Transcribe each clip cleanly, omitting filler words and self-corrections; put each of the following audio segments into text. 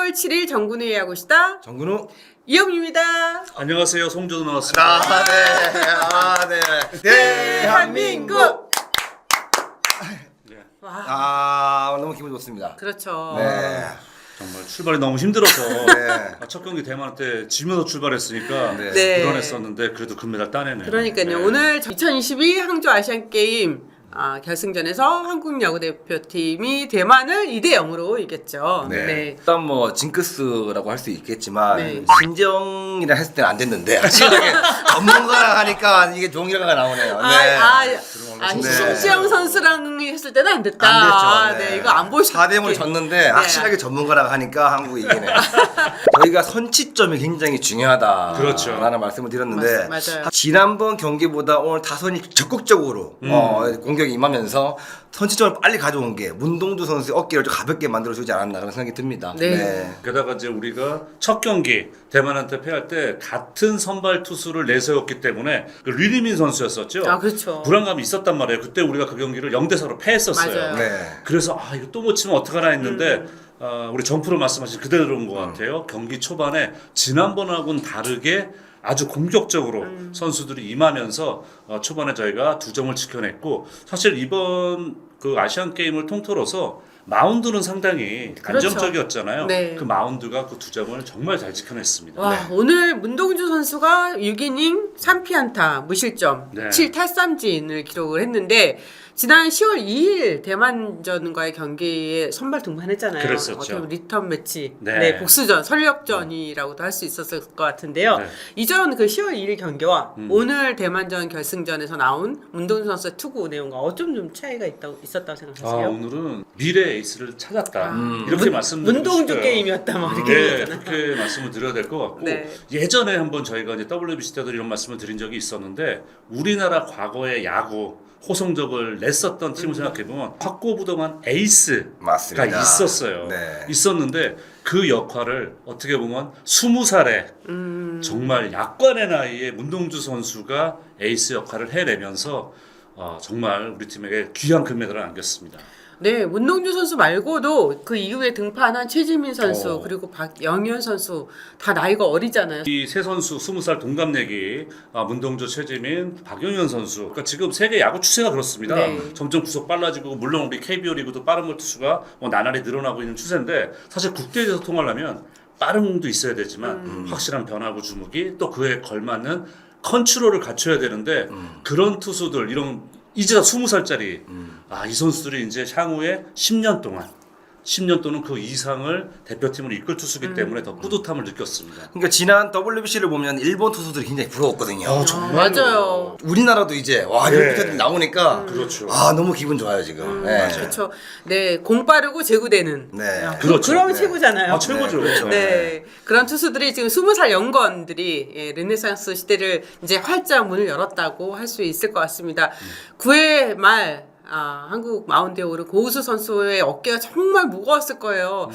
10월 7일 정근우 예약고시다. 정근우. 이영입니다. 안녕하세요. 송준호 나왔습니다. 네. 대한민국. 네. 와, 너무 기분 좋습니다. 그렇죠. 네. 정말 출발이 너무 힘들어서 네. 첫 경기 대만 때 지면서 출발했으니까 네. 네. 불안했었는데 그래도 금메달 따내네요. 그러니까요. 네. 오늘 2022 항저 아시안 게임 결승전에서 한국 야구 대표팀이 대만을 2대 0으로 이겼죠. 네. 일단 뭐 징크스라고 할 수 있겠지만 네. 신정이라 했을 때는 안 됐는데 확실하게 전문가랑 하니까 이게 좋은 결과가 나오네요. 네. 신지영 선수랑 했을 때는 안 됐다. 안 됐죠. 네, 이거 안 보셨죠? 4대0으로 졌는데 확실하게 전문가랑 하니까 한국이 이기네요. 저희가 선취점이 굉장히 중요하다. 그렇죠. 라는 말씀을 드렸는데 맞아요. 지난번 경기보다 오늘 타선이 적극적으로 공격이 임하면서 선취점을 빨리 가져온 게 문동주 선수의 어깨를 좀 가볍게 만들어주지 않았나 그런 생각이 듭니다. 네. 게다가 이제 우리가 첫 경기 대만한테 패할 때 같은 선발 투수를 내세웠기 때문에 그 류리민 선수였었죠. 아, 그렇죠. 불안감이 있었단 말이에요. 그때 우리가 그 경기를 0대4로 패했었어요. 맞아요. 네. 그래서 이거 또 못 치면 어떡하나 했는데 우리 정프로 말씀하신 그대로인 것 같아요. 경기 초반에 지난번하고는 다르게 아주 공격적으로 선수들이 임하면서 초반에 저희가 2점을 지켜냈고 사실 이번 그 아시안 게임을 통틀어서 마운드는 상당히 그렇죠. 안정적이었잖아요. 네. 그 마운드가 그 2점을 정말 잘 지켜냈습니다. 와, 오늘 문동주 선수가 6이닝 3피안타 무실점 네. 7탈삼진을 기록을 했는데 지난 10월 2일 대만전과의 경기에 선발 등판했잖아요. 그랬었죠. 어떻게 보면 리턴 매치, 네. 복수전, 설력전이라고도 할 수 있었을 것 같은데요. 네. 이전 그 10월 2일 경기와 오늘 대만전 결승전에서 나온 문동주 선수의 투구 내용과 어쩜 좀 차이가 있었다고 생각하세요? 오늘은 미래 에이스를 찾았다. 이렇게 말씀드리고 문동주 싶어요. 게임이었다 막 이렇게 네, 얘기하잖아요. 그렇게 말씀을 드려야 될 것 같고 네. 예전에 한번 저희가 이제 WBC 때도 이런 말씀을 드린 적이 있었는데 우리나라 과거의 야구 호성적을 냈었던 팀을 생각해보면 확고부동한 에이스가 맞습니다. 있었어요. 네. 있었는데 그 역할을 어떻게 보면 20살에 정말 약관의 나이에 문동주 선수가 에이스 역할을 해내면서 정말 우리 팀에게 귀한 금메달을 안겼습니다. 네, 문동주 선수 말고도 그 이후에 등판한 최지민 선수 어. 그리고 박영현 선수 다 나이가 어리잖아요. 이 세 선수 20살 동갑내기 문동주, 최지민, 박용현 선수. 그러니까 지금 세계 야구 추세가 그렇습니다. 네. 점점 구속 빨라지고 물론 우리 KBO 리그도 빠른 볼 투수가 나날이 늘어나고 있는 추세인데 사실 국대에서 통하려면 빠른 공도 있어야 되지만 확실한 변화구 주무기 또 그에 걸맞는 컨트롤을 갖춰야 되는데 그런 투수들 이런 이제 다 20살짜리 이 선수들이 이제 향후에 10년 또는 그 이상을 대표팀을 이끌 투수기 때문에 더 뿌듯함을 느꼈습니다. 그러니까 지난 WBC를 보면 일본 투수들이 굉장히 부러웠거든요. 맞아요. 우리나라도 이제 와 네. 이렇게 투수들이 나오니까 그렇죠. 너무 기분 좋아요 지금. 네. 그렇죠. 네, 공 빠르고 제구되는. 네. 그렇죠. 그러면 네. 최고잖아요. 최고죠. 그렇죠. 네, 그런 투수들이 지금 20살 연건들이 르네상스 시대를 이제 활짝 문을 열었다고 할 수 있을 것 같습니다. 9회 말 한국 마운드에 오른 고우수 선수의 어깨가 정말 무거웠을 거예요.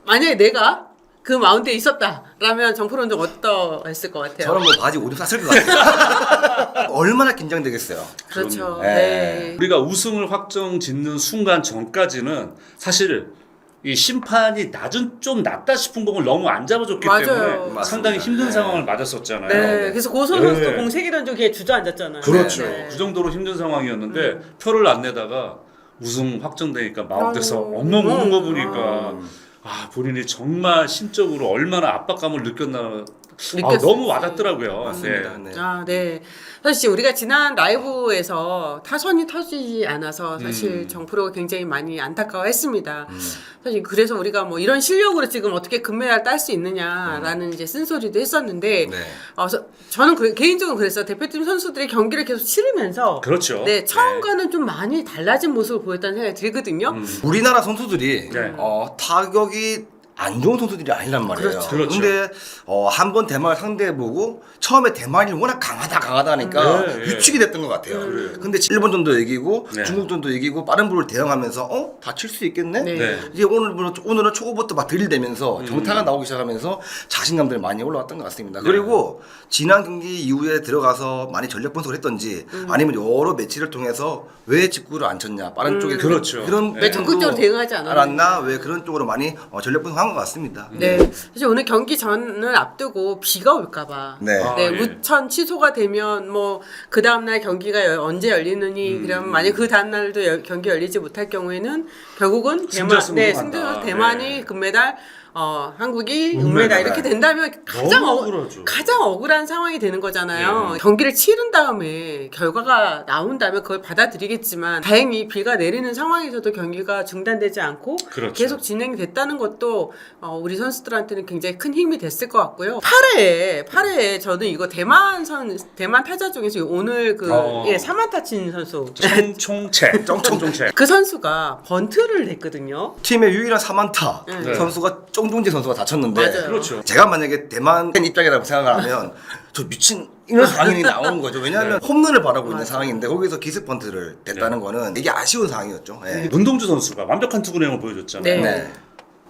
만약에 내가 그 마운드에 있었다라면 정프로는 좀 어떠했을 것 같아요? 저는 뭐 바지 오줌 쌌을 것 같아요. 얼마나 긴장되겠어요. 그렇죠. 네. 네. 우리가 우승을 확정 짓는 순간 전까지는 사실 이 심판이 좀 낮다 싶은 공을 너무 안 잡아줬기 맞아요. 때문에 맞습니다. 상당히 힘든 네. 상황을 맞았었잖아요. 네, 그래서 고우수 선수도 네. 공 3개 던지고 걔 주저앉았잖아요. 그렇죠. 네. 그 정도로 힘든 상황이었는데 표를 안 내다가 우승 확정되니까 마운드에서 엉엉 우는 거 보니까 본인이 정말 심적으로 얼마나 압박감을 느꼈나 너무 와닿더라고요. 맞습니다. 네. 네. 사실 우리가 지난 라이브에서 타선이 터지지 않아서 사실 정프로가 굉장히 많이 안타까워했습니다. 사실 그래서 우리가 뭐 이런 실력으로 지금 어떻게 금메달 딸 수 있느냐라는 이제 쓴소리도 했었는데, 네. 저는 개인적으로 그랬어요. 대표팀 선수들이 경기를 계속 치르면서, 그렇죠. 네, 처음과는 좀 많이 달라진 모습을 보였다는 생각이 들거든요. 우리나라 선수들이 네. 타격이 안 좋은 선수들이 아니란 말이에요. 그렇죠. 근데 한 번 대만을 상대해보고 처음에 대만이 워낙 강하다 하니까 네, 위축이 됐던 것 같아요. 근데 일본전도 이기고 네. 중국전도 이기고 빠른 볼을 대응하면서 다칠 수 있겠네? 네. 네. 이제 오늘은 초구부터 막 들이대면서 정타가 나오기 시작하면서 자신감들이 많이 올라왔던 것 같습니다. 그리고 지난 경기 이후에 들어가서 많이 전력 분석을 했던지 아니면 여러 매치를 통해서 왜 직구를 안 쳤냐 빠른 쪽에 그렇죠. 그런 네. 왜 적극적으로 대응하지 않았나? 않았나 왜 그런 쪽으로 많이 전력 분석한 강한 것 같습니다. 네. 사실 오늘 경기 전을 앞두고 비가 올까봐. 네. 아, 네, 예. 우천 취소가 되면 뭐 그 다음 날 경기가 언제 열리느니 그러면 만약 그 다음 날도 경기 열리지 못할 경우에는 결국은 대만 승자승으로 승자 간다. 대만이 네. 금메달 한국이 은메달. 은메달 이렇게 된다면 너무 억울하죠. 가장 억울한 상황이 되는 거잖아요. 네. 경기를 치른 다음에 결과가 나온다면 그걸 받아들이겠지만 다행히 비가 내리는 상황에서도 경기가 중단되지 않고 그렇죠. 계속 진행이 됐다는 것도 우리 선수들한테는 굉장히 큰 힘이 됐을 것 같고요. 8회에 저는 이거 대만 타자 중에서 오늘 그 3안타 친 선수 청총채. 그 선수가 번트를 냈거든요. 팀의 유일한 3안타 네. 선수가 쫑종재 선수가 다쳤는데 맞아요. 그렇죠. 제가 만약에 대만 팬 입장이라고 생각을 하면 저 미친 이런 상황이 나오는 거죠. 왜냐하면 홈런을 바라고 있는 상황인데 거기서 기습 번트를 냈다는 거는 되게 아쉬운 상황이었죠. 네. 문동주 선수가 완벽한 투구 내용을 보여줬잖아요. 네. 네.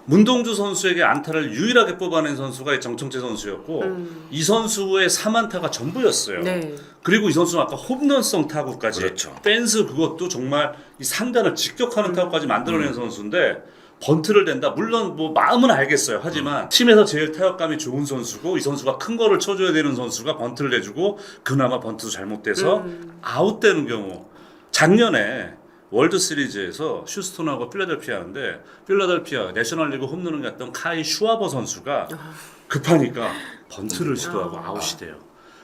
문동주 선수에게 안타를 유일하게 뽑아낸 선수가 정청재 선수였고 이 선수의 3안타가 전부였어요. 네. 그리고 이 선수는 아까 홈런성 타구까지 그렇죠. 펜스 그것도 정말 이 상단을 직격하는 타구까지 만들어낸 선수인데 번트를 낸다. 물론 뭐 마음은 알겠어요. 하지만 팀에서 제일 타격감이 좋은 선수고 이 선수가 큰 거를 쳐줘야 되는 선수가 번트를 내주고 그나마 번트도 잘못돼서 아웃되는 경우 작년에 월드 시리즈에서 휴스턴하고 필라델피아 하는데 필라델피아 내셔널리그 홈런을 갔던 카이 슈와버 선수가 급하니까 번트를 시도하고 아웃이 돼요.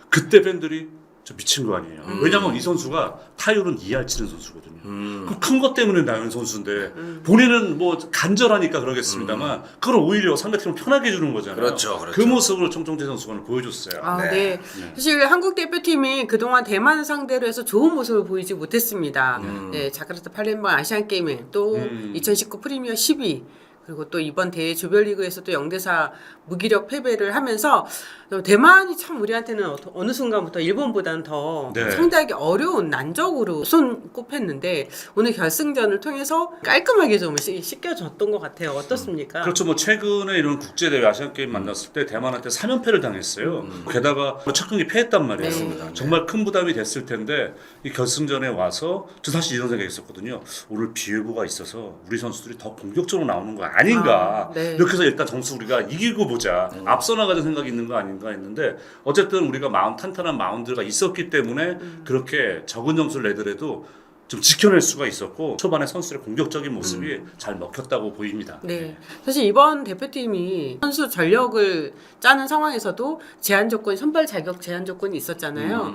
그때 팬들이 저 미친 거 아니에요. 왜냐면 이 선수가 타율은 2할 치는 선수거든요. 그 큰 것 때문에 나는 선수인데 본인은 뭐 간절하니까 그러겠습니다만 그걸 오히려 상대팀을 편하게 해주는 거잖아요. 그렇죠, 그렇죠. 그 모습을 청청재 선수가 오늘 보여줬어요. 아, 네. 네. 사실 한국 대표팀이 그동안 대만 상대로 해서 좋은 모습을 보이지 못했습니다. 네, 자카르타 팔렘방 아시안 게임에 또 2019 프리미어 12 그리고 또 이번 대회 조별리그에서도 0대4 무기력 패배를 하면서 대만이 참 우리한테는 어느 순간부터 일본보다는 더 네. 상대하기 어려운 난적으로 손꼽혔는데 오늘 결승전을 통해서 깔끔하게 좀 씻겨줬던 것 같아요. 어떻습니까? 그렇죠. 뭐 최근에 이런 국제대회 아시안 게임 만났을 때 대만한테 3연패를 당했어요. 게다가 첫 경기 패했단 말이에요. 네. 정말 큰 부담이 됐을 텐데 이 결승전에 와서 저 사실 이런 생각이 있었거든요. 오늘 비예보가 있어서 우리 선수들이 더 공격적으로 나오는 거 아닌가. 네. 이렇게 해서 일단 점수 우리가 이기고 보자. 앞서 나가는 생각이 있는 거 아닌가 했는데 어쨌든 우리가 탄탄한 마운드가 있었기 때문에 그렇게 적은 점수를 내더라도 좀 지켜낼 수가 있었고 초반에 선수들의 공격적인 모습이 잘 먹혔다고 보입니다. 네. 사실 이번 대표팀이 선수 전력을 짜는 상황에서도 제한 조건, 선발 자격 제한 조건이 있었잖아요.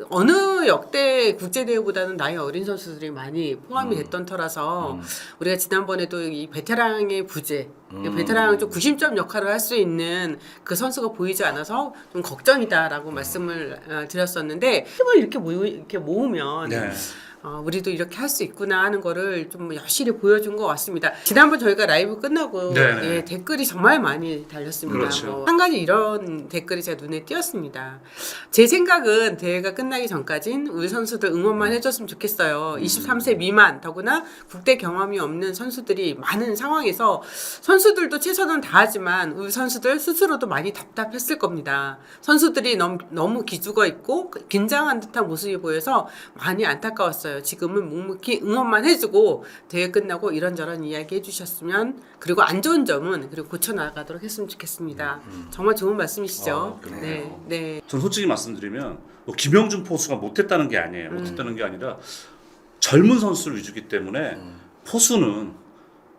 어느 역대 국제대회보다는 나이 어린 선수들이 많이 포함이 됐던 터라서 우리가 지난번에도 이 베테랑의 부재, 베테랑 좀 구심점 역할을 할 수 있는 그 선수가 보이지 않아서 좀 걱정이다라고 말씀을 드렸었는데 힘을 이렇게 모으면 네. 우리도 이렇게 할 수 있구나 하는 거를 좀 여실히 보여준 것 같습니다. 지난번 저희가 라이브 끝나고 네. 댓글이 정말 많이 달렸습니다. 그렇죠. 한 가지 이런 댓글이 제 눈에 띄었습니다. 제 생각은 대회가 끝나기 전까진 우리 선수들 응원만 해줬으면 좋겠어요. 23세 미만 더구나 국대 경험이 없는 선수들이 많은 상황에서 선수들도 최선은 다하지만 우리 선수들 스스로도 많이 답답했을 겁니다. 선수들이 너무 기죽어 있고 긴장한 듯한 모습이 보여서 많이 안타까웠어요. 지금은 묵묵히 응원만 해주고 대회 끝나고 이런저런 이야기 해주셨으면 그리고 안 좋은 점은 그리고 고쳐나가도록 했으면 좋겠습니다. 정말 좋은 말씀이시죠? 그러네요. 네. 전 솔직히 말씀드리면 뭐 김영준 포수가 못했다는 게 아니에요. 못했다는 게 아니라 젊은 선수를 위주기 때문에 포수는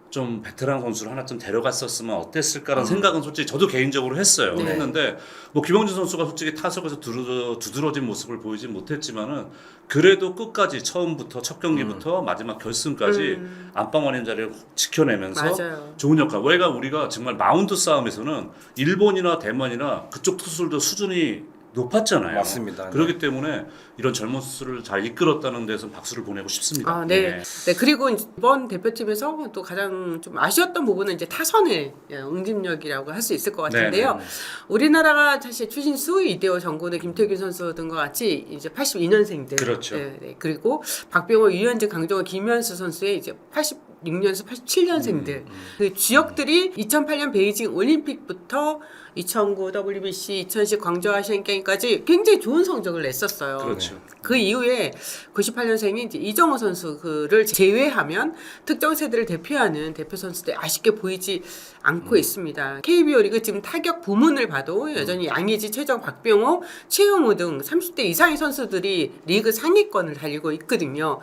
좀 베테랑 선수를 하나 좀 데려갔었으면 어땠을까라는 생각은 솔직히 저도 개인적으로 했어요. 네. 했는데 뭐 김영준 선수가 솔직히 타석에서 두드러진 모습을 보이지 못했지만은 그래도 끝까지 처음부터 첫 경기부터 마지막 결승까지 안방원인 자리를 지켜내면서 맞아요. 좋은 역할. 우리가 정말 마운드 싸움에서는 일본이나 대만이나 그쪽 투수들도 수준이 높았잖아요. 맞습니다. 그렇기 때문에 이런 젊은 수를 잘 이끌었다는 데서 박수를 보내고 싶습니다. 네. 네. 그리고 이번 대표팀에서 또 가장 좀 아쉬웠던 부분은 이제 타선의 응집력이라고 할 수 있을 것 같은데요. 네. 우리나라가 사실 추신수, 이대호, 정근우, 김태균 선수 등과 같이 이제 82년생들. 그렇죠. 네. 그리고 박병호, 유현진, 강정호, 김현수 선수의 이제 86년에서 87년생들. 그 주역들이 2008년 베이징 올림픽부터 2009 WBC, 2010 광저우 아시안 게임까지 굉장히 좋은 성적을 냈었어요. 그렇죠. 그 이후에 98년생인 이제 이정우 선수를 제외하면 특정 세대를 대표하는 대표 선수들이 아쉽게 보이지 않고 있습니다. KBO 리그 지금 타격 부문을 봐도 여전히 양의지, 최정, 박병호, 최용우 등 30대 이상의 선수들이 리그 상위권을 달리고 있거든요.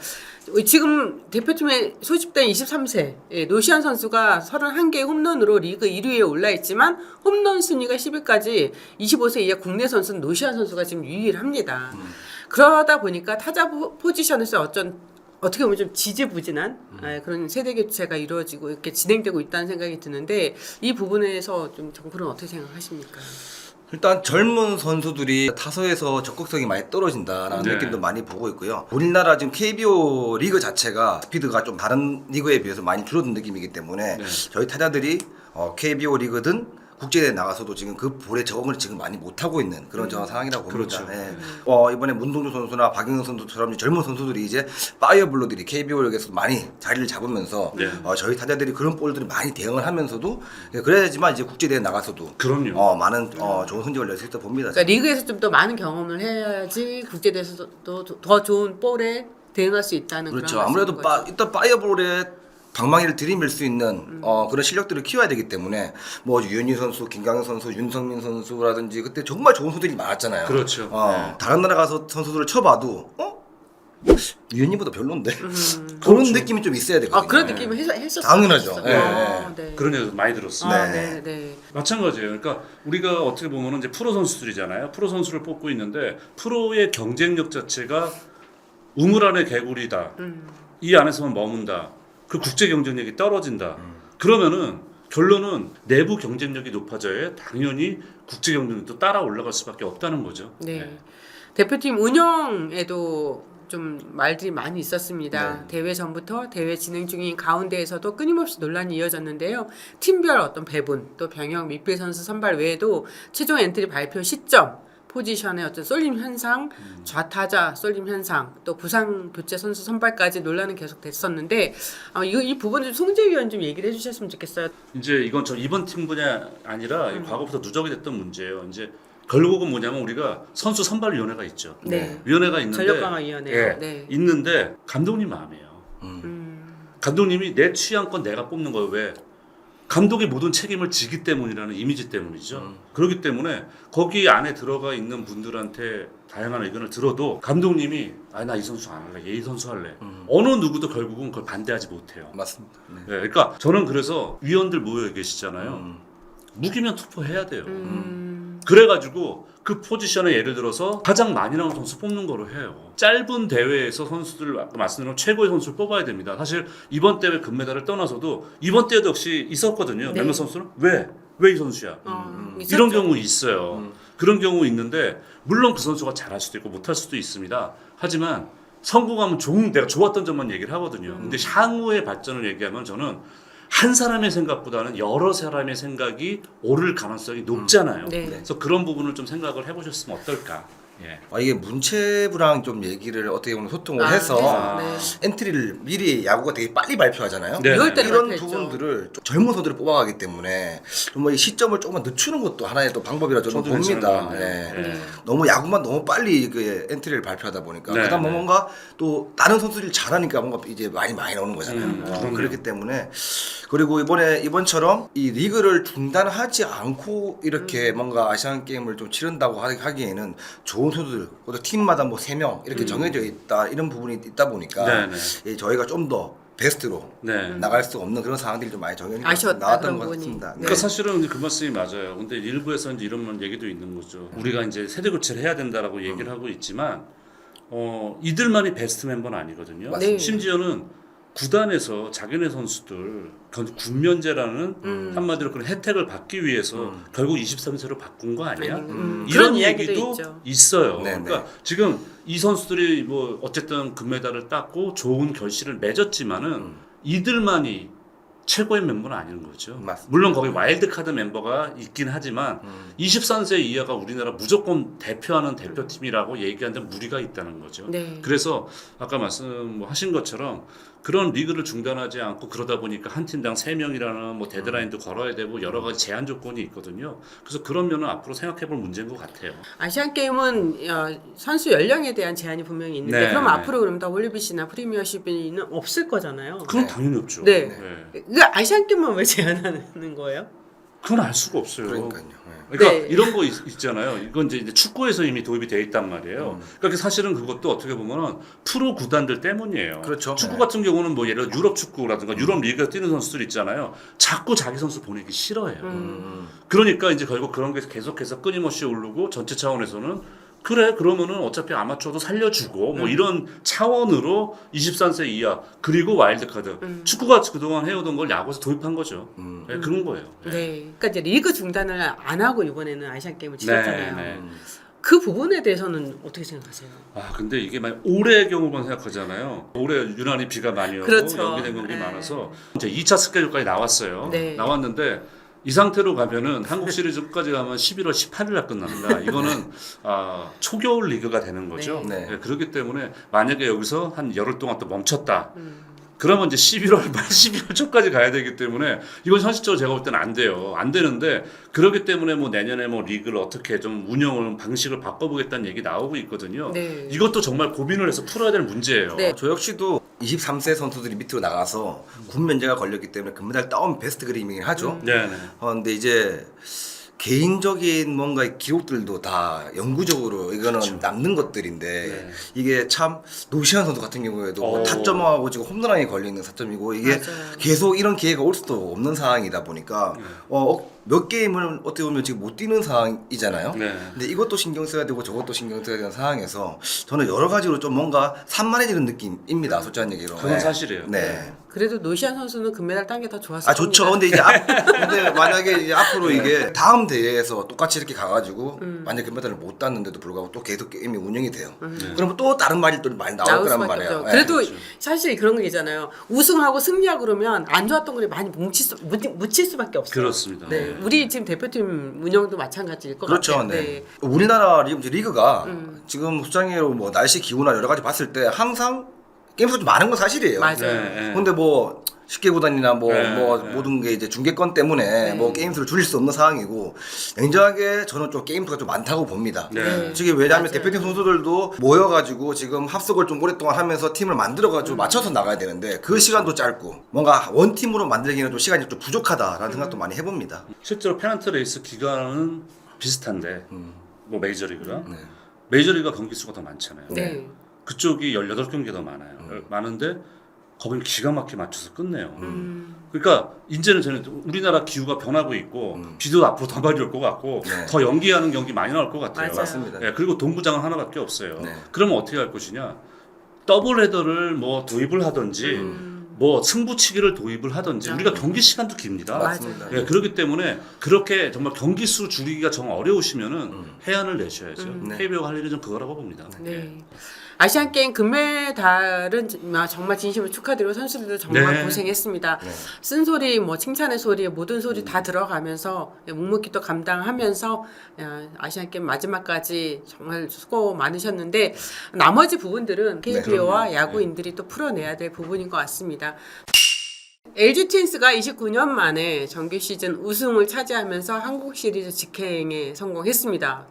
지금 대표팀에 소집된 23세 노시안 선수가 31개의 홈런으로 리그 1위에 올라 있지만 홈런 순위가 10위까지 25세 이하 국내 선수는 노시안 선수가 지금 유일합니다. 그러다 보니까 타자 포지션에서 어떻게 보면 좀 지지부진한 그런 세대 교체가 이루어지고 이렇게 진행되고 있다는 생각이 드는데 이 부분에서 좀 정부는 어떻게 생각하십니까? 일단 젊은 선수들이 타석에서 적극성이 많이 떨어진다라는 네. 느낌도 많이 보고 있고요. 우리나라 지금 KBO 리그 자체가 스피드가 좀 다른 리그에 비해서 많이 줄어든 느낌이기 때문에 네. 저희 타자들이 KBO 리그든 국제대회 나가서도 지금 그 볼에 적응을 지금 많이 못하고 있는 그런 상황이라고 봅니다. 그렇죠. 예. 이번에 문동주 선수나 박영현 선수처럼 젊은 선수들이 이제 파이어블루들이 KBO 리그에서 많이 자리를 잡으면서 네. 저희 타자들이 그런 볼들이 많이 대응을 하면서도 그래야지만 이제 국제대회 나가서도 그럼요. 많은 좋은 성적을 낼 수 있다 봅니다. 그러니까 리그에서 좀 더 많은 경험을 해야지 국제대회에서도 더 좋은 볼에 대응할 수 있다는 그렇죠. 그런 아무래도 말씀인 거죠. 일단 파이어볼에 방망이를 들이밀 수 있는 그런 실력들을 키워야 되기 때문에 뭐 유현희 선수, 김강현 선수, 윤성민 선수라든지 그때 정말 좋은 선수들이 많았잖아요. 그렇죠. 네. 다른 나라 가서 선수들을 쳐봐도 유현희보다 별론데 그런 그렇죠. 느낌이 좀 있어야 되거든요. 그런 느낌을 했었어요. 당연하죠. 예, 네. 그런 얘기 많이 들었어요. 아, 네. 네, 네. 마찬가지예요. 그러니까 우리가 어떻게 보면은 이제 프로 선수들이잖아요. 프로 선수를 뽑고 있는데 프로의 경쟁력 자체가 우물 안의 개구리다. 이 안에서만 머문다. 그 국제 경쟁력이 떨어진다. 그러면은 결론은 내부 경쟁력이 높아져야 당연히 국제 경쟁력도 따라 올라갈 수밖에 없다는 거죠. 네. 대표팀 운영에도 좀 말들이 많이 있었습니다. 네. 대회 전부터 대회 진행 중인 가운데에서도 끊임없이 논란이 이어졌는데요. 팀별 어떤 배분, 또 병역, 미필 선수 선발 외에도 최종 엔트리 발표 시점, 포지션의 어떤 쏠림 현상, 좌타자 쏠림 현상, 또 부상 교체 선수 선발까지 논란은 계속 됐었는데 이 부분 좀 송재 위원 좀 얘기를 해주셨으면 좋겠어요. 이제 이건 저 이번 팀뿐이 아니라 과거부터 누적이 됐던 문제예요. 이제 결국은 뭐냐면 우리가 선수 선발위원회가 있죠. 네. 위원회가 있는데 전력강화위원회. 예, 네. 있는데 감독님 마음이에요. 감독님이 내 취향껏 내가 뽑는 거예요. 왜? 감독이 모든 책임을 지기 때문이라는 이미지 때문이죠. 그렇기 때문에 거기 안에 들어가 있는 분들한테 다양한 의견을 들어도 감독님이 나 이 선수 안 할래, 얘 이 선수 할래. 어느 누구도 결국은 그걸 반대하지 못해요. 맞습니다. 네. 네, 그러니까 저는 그래서 위원들 모여 계시잖아요. 무기면 투표해야 돼요. 그래가지고 그 포지션에 예를 들어서 가장 많이 나온 선수 뽑는 거로 해요. 짧은 대회에서 선수들 아까 말씀드린 최고의 선수를 뽑아야 됩니다. 사실 이번 대회 금메달을 떠나서도 이번 대회도 역시 있었거든요. 네. 몇몇 선수는 왜 이 선수야? 있었죠. 이런 경우 있어요. 그런 경우 있는데 물론 그 선수가 잘할 수도 있고 못할 수도 있습니다. 하지만 성공하면 내가 좋았던 점만 얘기를 하거든요. 근데 향후의 발전을 얘기하면 저는 한 사람의 생각보다는 여러 사람의 생각이 오를 가능성이 높잖아요. 네. 그래서 그런 부분을 좀 생각을 해보셨으면 어떨까. 예. 이게 문체부랑 좀 얘기를 어떻게 보면 소통을 아, 해서 네. 엔트리를 미리 야구가 되게 빨리 발표하잖아요. 네. 6월 달에 이런 발표했죠. 부분들을 좀 젊은 선수들을 뽑아가기 때문에 좀 이 시점을 조금만 늦추는 것도 하나의 또 방법이라 저는 저도 봅니다. 괜찮은 예. 것 같아요. 너무 야구만 너무 빨리 그 엔트리를 발표하다 보니까 네, 그다음 네. 뭔가 또 다른 선수들이 잘하니까 뭔가 이제 많이 나오는 거잖아요. 그럼요. 그렇기 때문에 그리고 이번처럼 이 리그를 중단하지 않고 이렇게 뭔가 아시안 게임을 좀 치른다고 하기에는 좋은 선수들 팀마다 뭐 3명 이렇게 정해져 있다 이런 부분이 있다 보니까 네, 네. 예, 저희가 좀 더 베스트로 네. 나갈 수 없는 그런 상황들이 좀 많이 정해져 아쉬웠다, 나왔던 그런 것 부분이. 같습니다. 네. 그러니까 사실은 그 말씀이 맞아요. 근데 일부에서 이제 이런 얘기도 있는 거죠. 우리가 이제 세대 교체를 해야 된다라고 얘기를 하고 있지만 이들만이 베스트 멤버는 아니거든요. 맞습니다. 심지어는 구단에서 자기네 선수들 군면제라는 한마디로 그런 혜택을 받기 위해서 결국 23세로 바꾼 거 아니야? 그런 이런 이야기도 얘기도 있죠. 있어요. 네네. 그러니까 지금 이 선수들이 뭐 어쨌든 금메달을 땄고 좋은 결실을 맺었지만은 이들만이 최고의 멤버는 아닌 거죠. 맞습니다. 물론 거기 와일드카드 member가 있긴 하지만 23세 이하가 우리나라 무조건 대표하는 대표팀이라고 얘기하는 데 무리가 있다는 거죠. 네. 그래서 아까 말씀하신 것처럼 그런 리그를 중단하지 않고 그러다 보니까 한 팀당 3명이라는 뭐 데드라인도 걸어야 되고 여러 가지 제한 조건이 있거든요. 그래서 그런 면은 앞으로 생각해볼 문제인 것 같아요. 아시안 게임은 선수 연령에 대한 제한이 분명히 있는데 네, 그럼 네. 앞으로 그럼 WBC나 프리미어십은 없을 거잖아요. 그건 당연히 없죠. 네. 그 아시안 게임만 왜 제한하는 거예요? 그건 알 수가 없어요. 그러니까요. 그러니까 네. 이런 거 있잖아요. 이건 이제 축구에서 이미 도입이 돼 있단 말이에요. 그러니까 사실은 그것도 어떻게 보면은 프로 구단들 때문이에요. 그렇죠. 축구 네. 같은 경우는 뭐 예를 들어 유럽 축구라든가 유럽 리그에 뛰는 선수들 있잖아요. 자꾸 자기 선수 보내기 싫어해요. 그러니까 이제 결국 그런 게 계속해서 끊임없이 오르고 전체 차원에서는 그래 그러면은 어차피 아마추어도 살려주고 뭐 이런 차원으로 23세 이하 그리고 와일드카드 축구가 그동안 해오던 걸 야구에서 도입한 거죠. 네, 그런 거예요. 네. 그러니까 이제 리그 중단을 안 하고 이번에는 아시안 게임을 치렀잖아요. 네. 그 부분에 대해서는 어떻게 생각하세요? 아 근데 이게 만약 올해 경우만 생각하잖아요. 올해 유난히 비가 많이 오고 그렇죠. 연기된 경기 네. 많아서 이제 2차 스케줄까지 나왔어요. 네. 나왔는데 이 상태로 가면은 한국 시리즈까지 가면 11월 18일 날 끝납니다. 이거는 초겨울 리그가 되는 거죠. 네. 네, 그렇기 때문에 만약에 여기서 한 열흘 동안 또 멈췄다. 그러면 이제 11월 말 12월 초까지 가야 되기 때문에 이건 현실적으로 제가 볼 때는 안 돼요. 안 되는데 그렇기 때문에 뭐 내년에 뭐 리그를 어떻게 좀 운영을 방식을 바꿔보겠다는 얘기 나오고 있거든요. 네. 이것도 정말 고민을 해서 풀어야 될 문제예요. 네. 저 역시도 23세 선수들이 밑으로 나가서 군 면제가 걸렸기 때문에 금메달 따온 베스트 그림이긴 하죠. 네. 근데 이제 개인적인 뭔가 기록들도 다 영구적으로 이거는 남는 것들인데 네. 이게 참 노시안 선수 같은 경우에도 오. 타점하고 지금 홈런왕에 걸리는 4점이고 이게 맞아요. 계속 이런 기회가 올 수도 없는 상황이다 보니까 몇 게임을 어떻게 보면 지금 못 뛰는 상황이잖아요. 네. 근데 이것도 신경 써야 되고 저것도 신경 써야 되는 상황에서 저는 여러 가지로 좀 뭔가 산만해지는 느낌입니다. 솔직한 얘기로. 그건 사실이에요. 네. 그래도 노시안 선수는 금메달 딴 게 더 좋았을 아 좋죠. 겁니다. 근데 이제 근데 만약에 이제 앞으로 이게 다음 대회에서 똑같이 이렇게 가가지고 만약 금메달을 못 땄는데도 불구하고 또 계속 게임이 운영이 돼요. 그러면 또 다른 말이 또 많이 나올 나올 거란 수밖에 말이에요. 없죠. 네. 그래도 그렇죠. 사실 그런 거 있잖아요. 우승하고 승리하고 그러면 안 좋았던 걸 많이 묻힐 수밖에 없어요. 그렇습니다. 네. 네. 우리 지금 대표팀 운영도 마찬가지일 것 그렇죠. 같아요. 네. 우리나라 리그가 지금 수장회로 뭐 날씨 기후나 여러 가지 봤을 때 항상 게임 수가 좀 많은 건 사실이에요. 맞아요. 네. 근데 뭐 쉽게 구단이나 뭐 네, 네. 모든 게 이제 중계권 때문에 뭐 게임 수를 줄일 수 없는 상황이고 냉정하게 저는 좀 게임 수가 좀 많다고 봅니다. 네. 지금 왜냐하면 맞아요. 대표팀 선수들도 모여가지고 지금 합석을 좀 오랫동안 하면서 팀을 만들어가지고 맞춰서 나가야 되는데 그 시간도 짧고 뭔가 원팀으로 만들기는 좀 시간이 좀 부족하다라는 생각도 많이 해봅니다. 실제로 페넌트 레이스 기간은 비슷한데 뭐 메이저리그가 네. 메이저리그가 경기 수가 더 많잖아요. 네. 그쪽이 18경기 더 많아요. 많은데 거기는 기가 막히게 맞춰서 끝내요. 그러니까 이제는 저는 우리나라 기후가 변하고 있고 비도 앞으로 더 많이 올 것 같고 네. 더 연기하는 경기 많이 나올 것 같아요. 맞아요. 맞습니다. 네, 그리고 동부장은 하나밖에 없어요. 네. 그러면 어떻게 할 것이냐? 더블 헤더를 뭐 도입을 하든지 뭐 승부치기를 도입을 하든지 우리가 경기 시간도 깁니다. 맞습니다. 네, 그렇기 때문에 그렇게 정말 경기 수 줄이기가 정말 어려우시면은 해안을 내셔야죠. 네. KBO가 할 일은 좀 그거라고 봅니다. 네. 아시안 게임 금메달은 정말 진심으로 축하드리고 선수들도 정말 네. 고생했습니다. 쓴소리, 뭐 칭찬의 소리, 모든 소리 다 들어가면서 묵묵히 또 감당하면서 아시안 게임 마지막까지 정말 수고 많으셨는데 나머지 부분들은 KBO와 그럼요. 야구인들이 또 풀어내야 될 부분인 것 같습니다. LG 트윈스가 29년 만에 정규 시즌 우승을 차지하면서 한국 시리즈 직행에 성공했습니다.